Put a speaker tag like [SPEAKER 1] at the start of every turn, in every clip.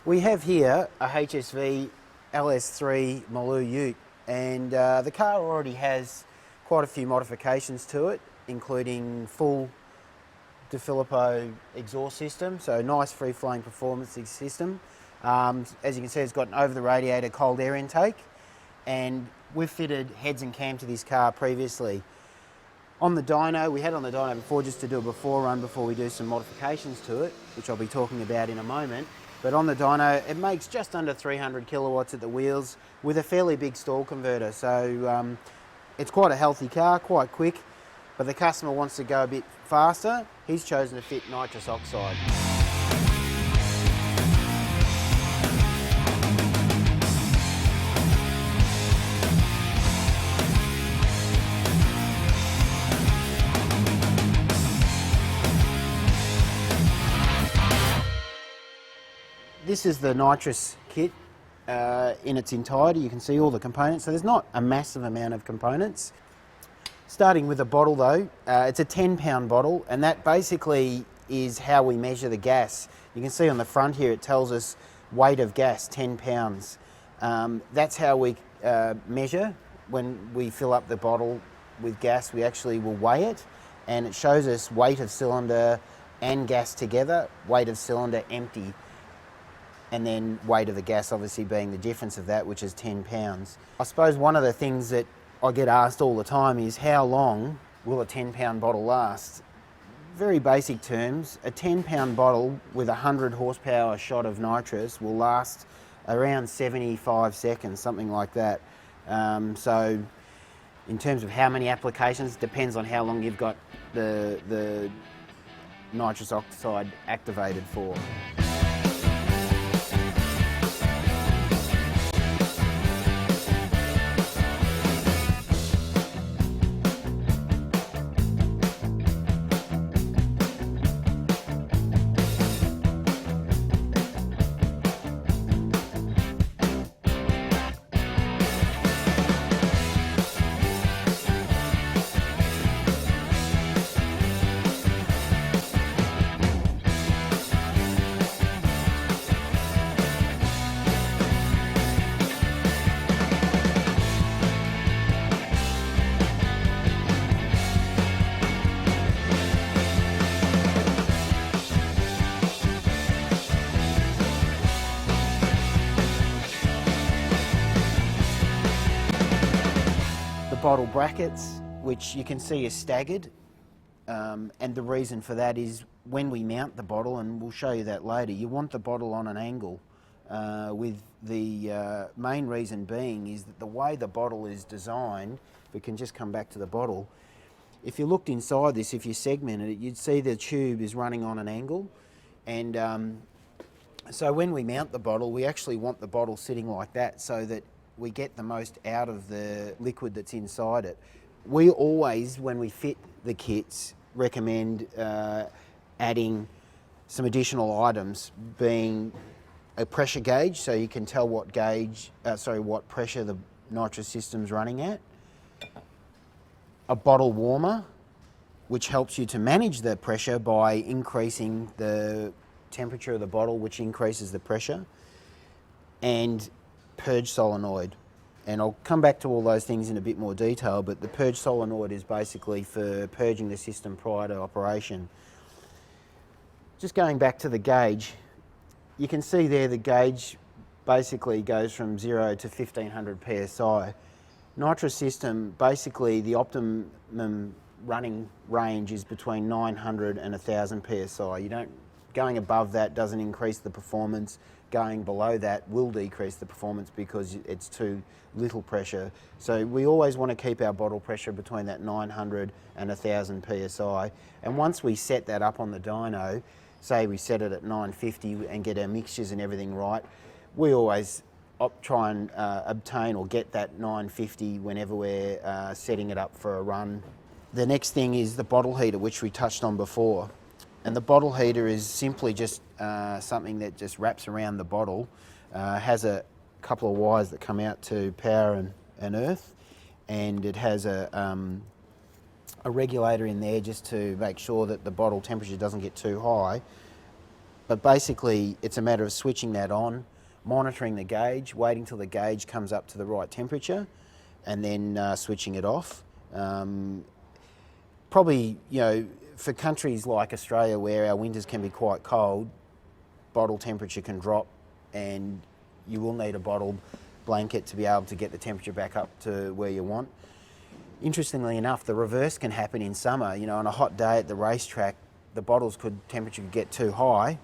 [SPEAKER 1] We have here a HSV LS3 Maloo Ute, and the car already has quite a few modifications to it, including full DeFilippo exhaust system, so nice free-flowing performance system. As you can see, it's got an over-the-radiator cold air intake, and we've fitted heads and cam to this car previously. On the dyno, we had on the dyno before, just to do a before run before we do some modifications to it, which I'll be talking about in a moment. But on the dyno, it makes just under 300 kilowatts at the wheels with a fairly big stall converter. So it's quite a healthy car, quite quick, but the customer wants to go a bit faster. He's chosen to fit nitrous oxide. This is the nitrous kit in its entirety. You can see all the components, so there's not a massive amount of components. Starting with the bottle though, it's a 10-pound bottle, and that basically is how we measure the gas. You can see on the front here it tells us weight of gas, 10 pounds. That's how we measure. When we fill up the bottle with gas, we actually will weigh it, and it shows us weight of cylinder and gas together, weight of cylinder empty, and then weight of the gas obviously being the difference of that, which is 10 pounds. I suppose one of the things that I get asked all the time is how long will a 10-pound bottle last? Very basic terms, a 10-pound bottle with a 100 horsepower shot of nitrous will last around 75 seconds, something like that. So in terms of how many applications, depends on how long you've got the nitrous oxide activated for. Bottle brackets, which you can see is staggered, and the reason for that is when we mount the bottle, and we'll show you that later, you want the bottle on an angle, with the main reason being is that the way the bottle is designed, we can just come back to the bottle. If you looked inside this, if you segmented it, you'd see the tube is running on an angle, and so when we mount the bottle, we actually want the bottle sitting like that so that we get the most out of the liquid that's inside it. We always, when we fit the kits, recommend adding some additional items, being a pressure gauge, so you can tell what what pressure the nitrous system's running at, a bottle warmer, which helps you to manage the pressure by increasing the temperature of the bottle, which increases the pressure, and purge solenoid. And I'll come back to all those things in a bit more detail, but the purge solenoid is basically for purging the system prior to operation. Just going back to the gauge, you can see there the gauge basically goes from 0 to 1500 psi. Nitrous system, basically the optimum running range is between 900 and 1000 psi. Going above that doesn't increase the performance. Going below that will decrease the performance because it's too little pressure. So we always want to keep our bottle pressure between that 900 and 1000 psi. And once we set that up on the dyno, say we set it at 950 and get our mixtures and everything right, we always try and obtain or get that 950 whenever we're setting it up for a run. The next thing is the bottle heater, which we touched on before. And the bottle heater is simply just something that just wraps around the bottle, has a couple of wires that come out to power and earth, and it has a regulator in there just to make sure that the bottle temperature doesn't get too high. But basically it's a matter of switching that on, monitoring the gauge, waiting till the gauge comes up to the right temperature, and then switching it off. Probably, for countries like Australia where our winters can be quite cold, bottle temperature can drop and you will need a bottle blanket to be able to get the temperature back up to where you want. Interestingly enough, the reverse can happen in summer. On a hot day at the racetrack, the temperature could get too high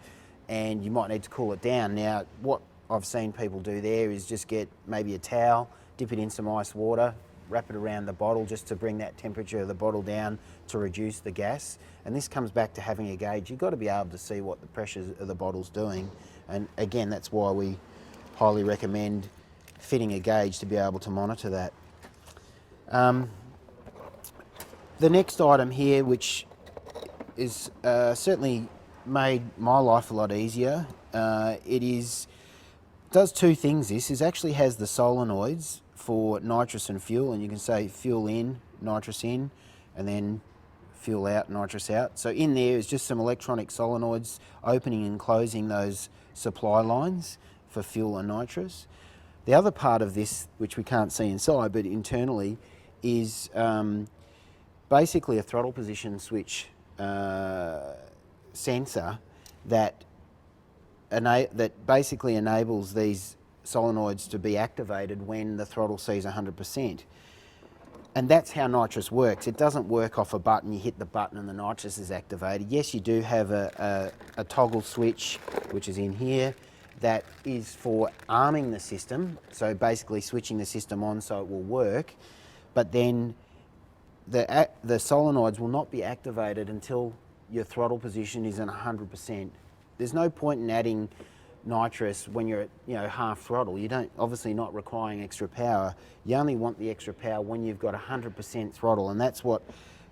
[SPEAKER 1] and you might need to cool it down. Now, what I've seen people do there is just get maybe a towel, dip it in some ice water, wrap it around the bottle just to bring that temperature of the bottle down to reduce the gas. And this comes back to having a gauge. You've got to be able to see what the pressure of the bottle's doing. And again, that's why we highly recommend fitting a gauge to be able to monitor that. The next item here, which is certainly made my life a lot easier, does two things. This actually has the solenoids for nitrous and fuel, and you can say fuel in, nitrous in, and then fuel out, nitrous out. So in there is just some electronic solenoids opening and closing those supply lines for fuel and nitrous. The other part of this, which we can't see inside, but internally, is basically a throttle position switch sensor that basically enables these solenoids to be activated when the throttle sees 100%. And that's how nitrous works. It doesn't work off a button, you hit the button and the nitrous is activated. Yes, you do have a toggle switch, which is in here, that is for arming the system, so basically switching the system on so it will work, but then the solenoids will not be activated until your throttle position is at 100%. There's no point in adding nitrous when you're at half throttle. You don't, obviously not requiring extra power. You only want the extra power when you've got 100% throttle, and that's what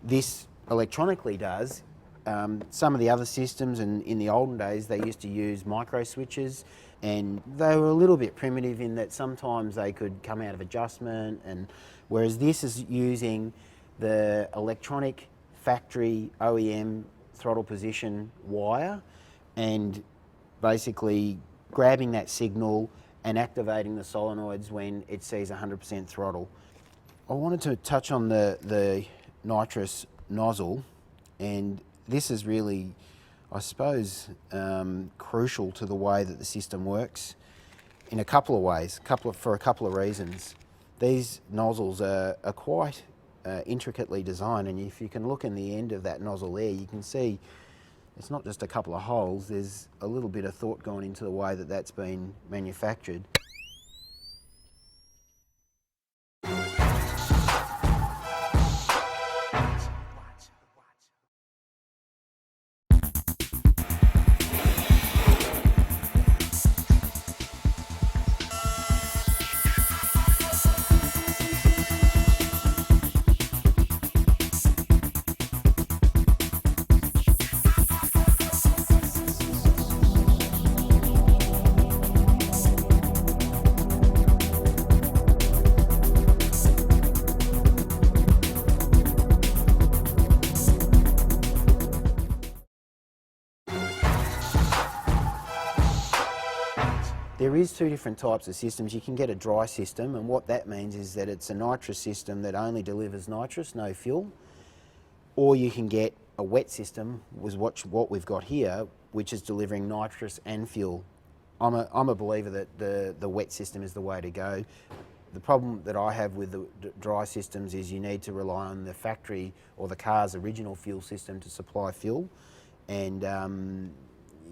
[SPEAKER 1] this electronically does. Some of the other systems, and in the olden days they used to use micro switches, and they were a little bit primitive in that sometimes they could come out of adjustment, and whereas this is using the electronic factory OEM throttle position wire and basically grabbing that signal and activating the solenoids when it sees 100% throttle. I wanted to touch on the nitrous nozzle, and this is really, I suppose, crucial to the way that the system works in a couple of ways, for a couple of reasons. These nozzles are quite intricately designed, and if you can look in the end of that nozzle there, you can see it's not just a couple of holes, there's a little bit of thought going into the way that that's been manufactured. There is two different types of systems. You can get a dry system, and what that means is that it's a nitrous system that only delivers nitrous, no fuel. Or you can get a wet system, was what we've got here, which is delivering nitrous and fuel. I'm a believer that the wet system is the way to go. the problem that I have with the dry systems is you need to rely on the factory or the car's original fuel system to supply fuel, and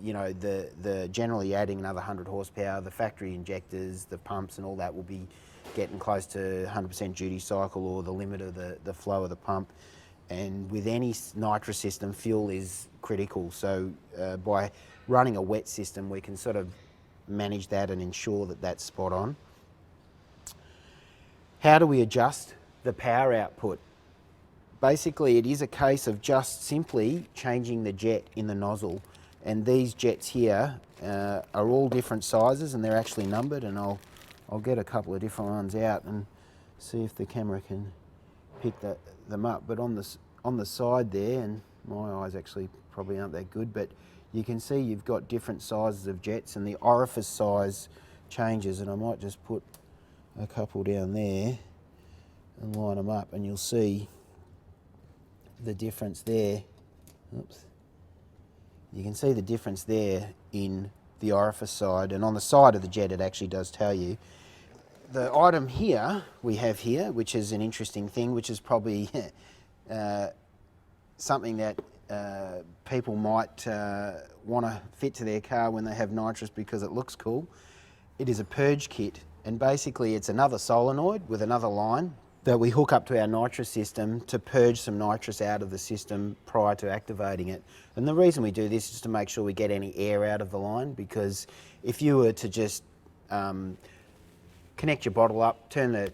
[SPEAKER 1] you know, the generally adding another 100 horsepower, the factory injectors, the pumps and all that will be getting close to 100% duty cycle or the limit of the flow of the pump. And with any nitrous system, fuel is critical. So by running a wet system, we can sort of manage that and ensure that that's spot on. How do we adjust the power output? Basically, it is a case of just simply changing the jet in the nozzle. And these jets here are all different sizes, and they're actually numbered, and I'll get a couple of different ones out and see if the camera can pick them up. But on the side there, and my eyes actually probably aren't that good, but you can see you've got different sizes of jets, and the orifice size changes. And I might just put a couple down there and line them up, and you'll see the difference there. Oops. You can see the difference there in the orifice side, and on the side of the jet it actually does tell you. The item here, we have here, which is an interesting thing, which is probably something that people might want to fit to their car when they have nitrous because it looks cool. It is a purge kit, and basically it's another solenoid with another line that we hook up to our nitrous system to purge some nitrous out of the system prior to activating it. And the reason we do this is to make sure we get any air out of the line, because if you were to just connect your bottle up, turn the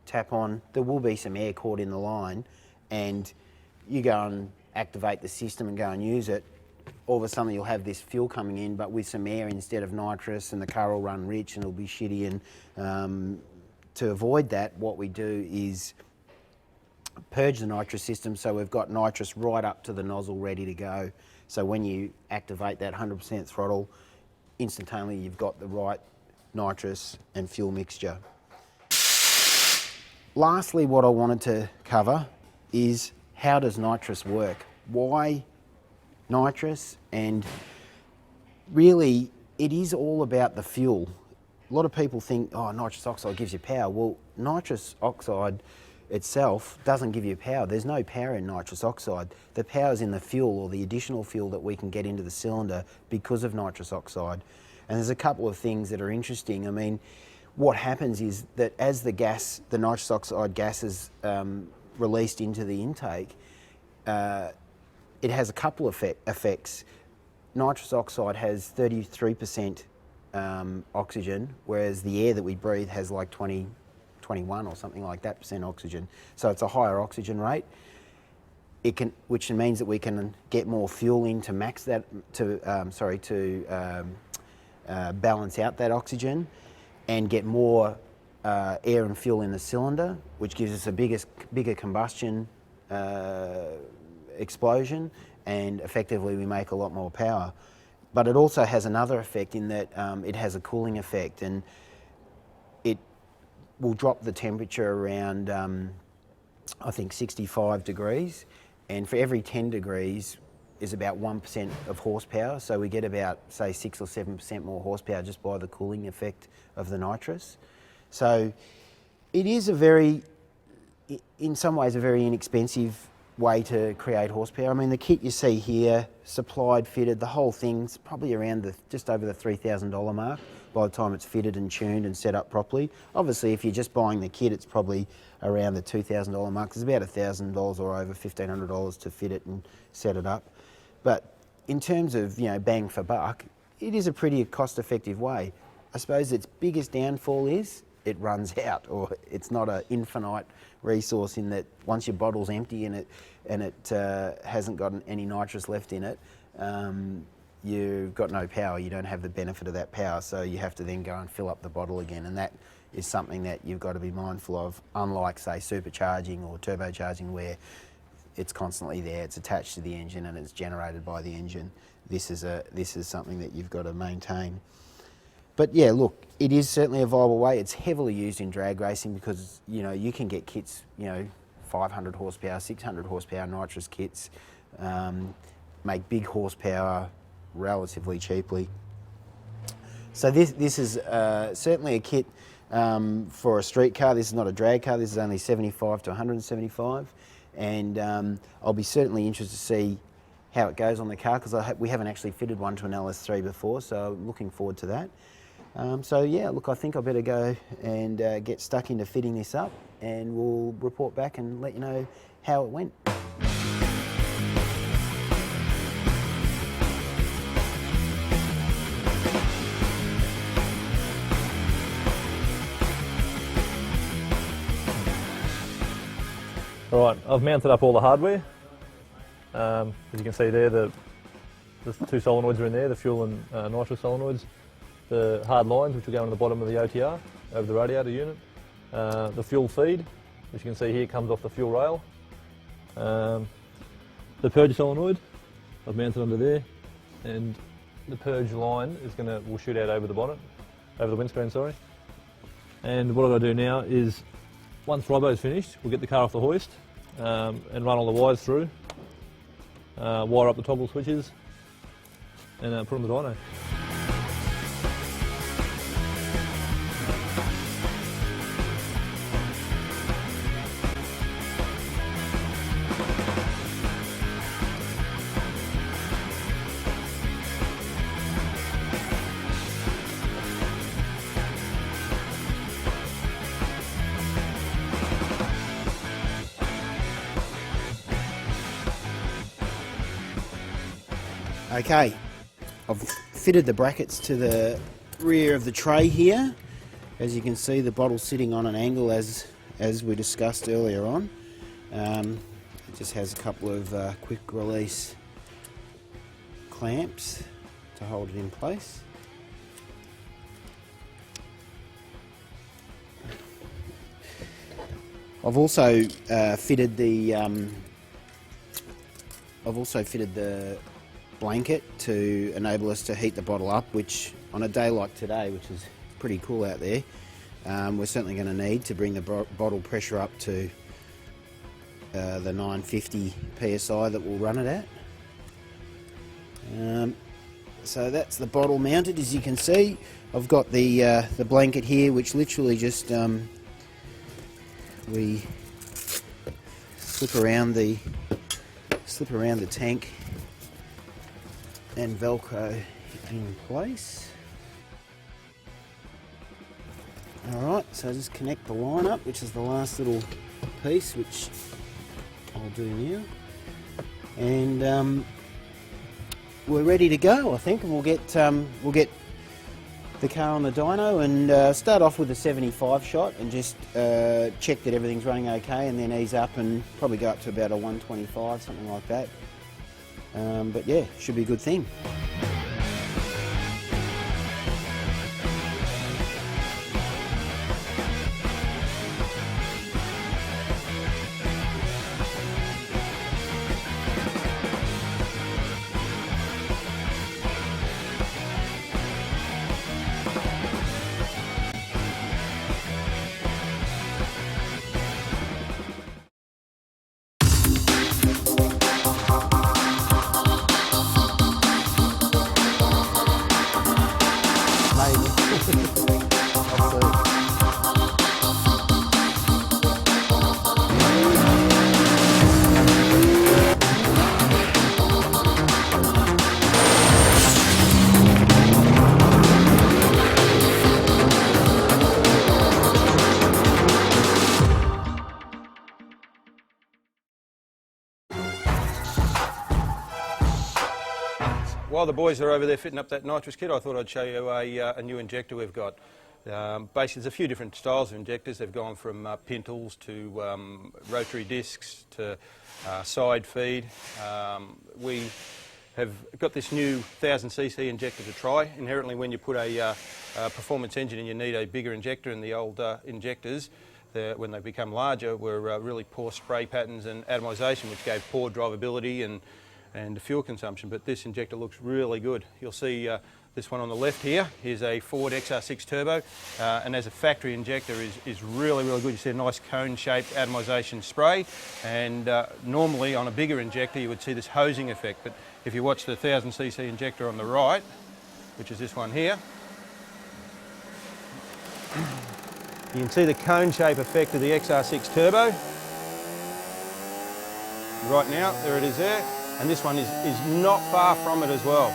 [SPEAKER 1] tap on, there will be some air caught in the line, and you go and activate the system and go and use it, all of a sudden you'll have this fuel coming in but with some air instead of nitrous, and the car will run rich and it'll be shitty. And to avoid that, what we do is purge the nitrous system so we've got nitrous right up to the nozzle ready to go. So when you activate that 100% throttle, instantaneously you've got the right nitrous and fuel mixture. Lastly, what I wanted to cover is, how does nitrous work? Why nitrous? And really, it is all about the fuel. A lot of people think, oh, nitrous oxide gives you power. Well, nitrous oxide itself doesn't give you power. There's no power in nitrous oxide. The power's in the fuel, or the additional fuel that we can get into the cylinder because of nitrous oxide. And there's a couple of things that are interesting. I mean, what happens is that as the nitrous oxide gas is released into the intake, it has a couple of effects. Nitrous oxide has 33% oxygen, whereas the air that we breathe has like 21 or something like that % oxygen. So it's a higher oxygen rate. Which means that we can get more fuel in to max that, balance out that oxygen, and get more air and fuel in the cylinder, which gives us a bigger combustion explosion, and effectively we make a lot more power. But it also has another effect in that it has a cooling effect, and it will drop the temperature around I think 65 degrees, and for every 10 degrees is about 1% of horsepower, so we get about, say, 6 or 7% more horsepower just by the cooling effect of the nitrous. So it is in some ways a very inexpensive way to create horsepower. I mean, the kit you see here, supplied, fitted, the whole thing's probably around just over the $3,000 mark by the time it's fitted and tuned and set up properly. Obviously, if you're just buying the kit, it's probably around the $2,000 mark. It's about $1,000 or over $1,500 to fit it and set it up. But in terms of, bang for buck, it is a pretty cost-effective way. I suppose its biggest downfall is it runs out, or it's not an infinite resource, in that once your bottle's empty and it hasn't got any nitrous left in it, you've got no power. You don't have the benefit of that power, so you have to then go and fill up the bottle again, and that is something that you've got to be mindful of, unlike, say, supercharging or turbocharging, where it's constantly there, it's attached to the engine and it's generated by the engine. This is something that you've got to maintain. But yeah, look, it is certainly a viable way. It's heavily used in drag racing because, you can get kits, 500 horsepower, 600 horsepower nitrous kits, make big horsepower relatively cheaply. So this is certainly a kit for a street car. This is not a drag car, this is only 75 to 175, and I'll be certainly interested to see how it goes on the car, because we haven't actually fitted one to an LS3 before, so looking forward to that. So yeah, look, I think I better go and get stuck into fitting this up, and we'll report back and let you know how it went.
[SPEAKER 2] Alright, I've mounted up all the hardware. As you can see there, the two solenoids are in there, the fuel and nitrous solenoids. The hard lines, which will go on the bottom of the OTR, over the radiator unit. The fuel feed, which you can see here, comes off the fuel rail. The purge solenoid, I've mounted under there. And the purge line will shoot out over the bonnet, over the windscreen, sorry. And what I've got to do now is, once Robbo's finished, we'll get the car off the hoist and run all the wires through, wire up the toggle switches, and put on the dyno.
[SPEAKER 1] Okay, I've fitted the brackets to the rear of the tray here. As you can see, the bottle's sitting on an angle as we discussed earlier on. It just has a couple of quick release clamps to hold it in place. I've also fitted the blanket to enable us to heat the bottle up, which on a day like today, which is pretty cool out there, we're certainly going to need to bring the bottle pressure up to the 950 psi that we'll run it at. So that's the bottle mounted. As you can see, I've got the blanket here, which literally just we slip around the tank and Velcro in place. Alright, so just connect the line up, which is the last little piece, which I'll do now. And we're ready to go, I think, and we'll get the car on the dyno and start off with a 75 shot and just check that everything's running okay, and then ease up and probably go up to about a 125, something like that. But yeah, should be a good thing.
[SPEAKER 3] While the boys are over there fitting up that nitrous kit, I thought I'd show you a new injector we've got. Basically, there's a few different styles of injectors. They've gone from pintles to rotary discs to side feed. We have got this new 1000cc injector to try. Inherently, when you put a performance engine in, you need a bigger injector, and the old injectors, when they become larger, were really poor spray patterns and atomisation, which gave poor drivability and fuel consumption. But this injector looks really good. You'll see this one on the left here is a Ford XR6 Turbo, and as a factory injector is really, really good. You see a nice cone-shaped atomisation spray, and normally on a bigger injector you would see this hosing effect, but if you watch the 1000cc injector on the right, which is this one here, You can see the cone shape effect of the XR6 Turbo. Right now, there it is there, and this one is not far from it as well.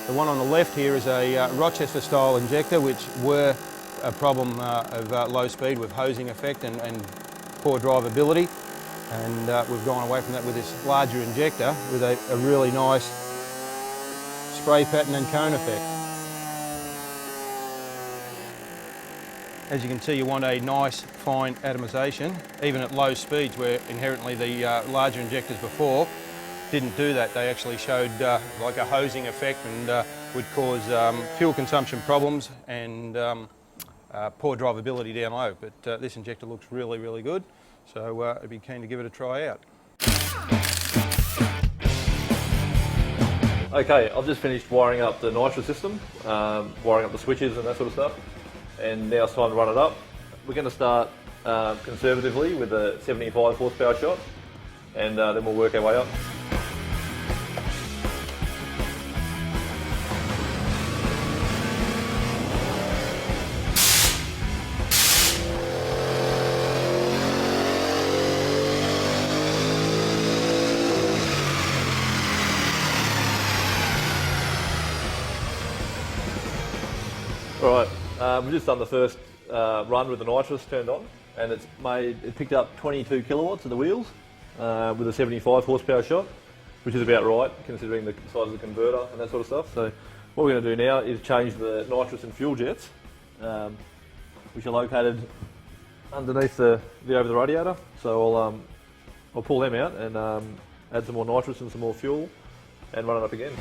[SPEAKER 3] The one on the left here is a Rochester style injector, which were a problem of low speed with hosing effect and poor drivability. And we've gone away from that with this larger injector with a really nice spray pattern and cone effect. As you can see, you want a nice fine atomisation, even at low speeds, where inherently the larger injectors before didn't do that. They actually showed like a hosing effect and would cause fuel consumption problems and poor drivability down low. But this injector looks really, really good, so I'd be keen to give it a try out.
[SPEAKER 2] Okay, I've just finished wiring up the Nitrous system, wiring up the switches and that sort of stuff, and now it's time to run it up. We're going to start conservatively with a 75 horsepower shot, and then we'll work our way up. Alright, we've just done the first run with the Nitrous turned on, and it picked up 22 kilowatts at the wheels with a 75 horsepower shot, which is about right considering the size of the converter and that sort of stuff. So what we're going to do now is change the nitrous and fuel jets, which are located underneath the over the radiator. So I'll pull them out and add some more nitrous and some more fuel and run it up again.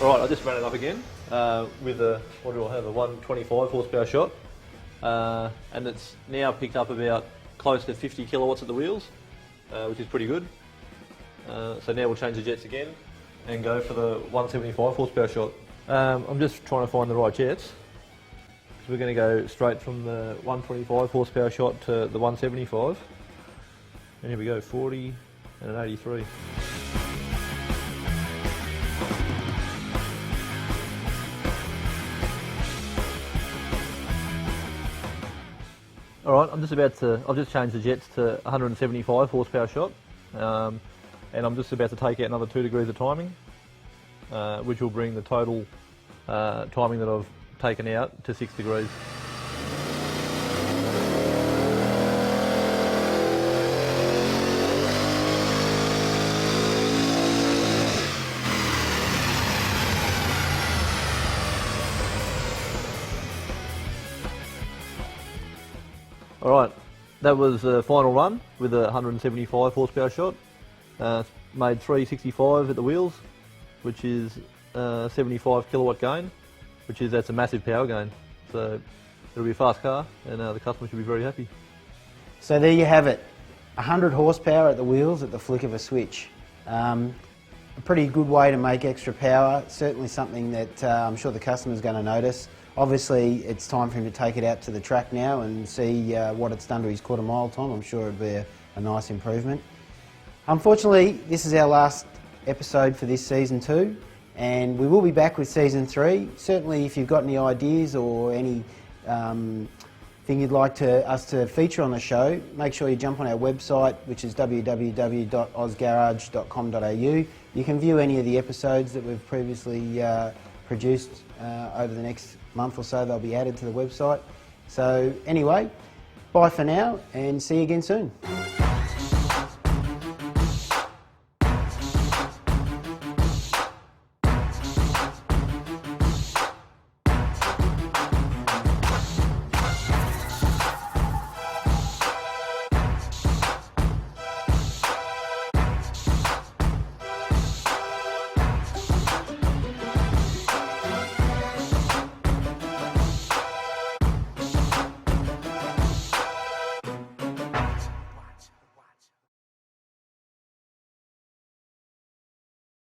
[SPEAKER 2] Alright, I just ran it up again with a 125 horsepower shot, and it's now picked up about close to 50 kilowatts at the wheels, which is pretty good. So now we'll change the jets again and go for the 175 horsepower shot. I'm just trying to find the right jets, so we're going to go straight from the 125 horsepower shot to the 175, and here we go, 40 and an 83. Alright, I've just changed the jets to 175 horsepower shot, and I'm just about to take out another 2 degrees of timing, which will bring the total timing that I've taken out to 6 degrees. Alright, that was the final run with a 175 horsepower shot. Made 365 at the wheels, which is 75 kilowatt gain, that's a massive power gain. So it'll be a fast car, and the customer should be very happy.
[SPEAKER 1] So there you have it, 100 horsepower at the wheels at the flick of a switch. A pretty good way to make extra power, certainly something that I'm sure the customer's going to notice. Obviously, it's time for him to take it out to the track now and see what it's done to his quarter mile time. I'm sure it'll be a nice improvement. Unfortunately, this is our last episode for this season 2, and we will be back with season 3. Certainly, if you've got any ideas or any thing you'd like us to feature on the show, make sure you jump on our website, which is www.ozgarage.com.au. You can view any of the episodes that we've previously produced over the next month or so. They'll be added to the website. So anyway, bye for now and see you again soon.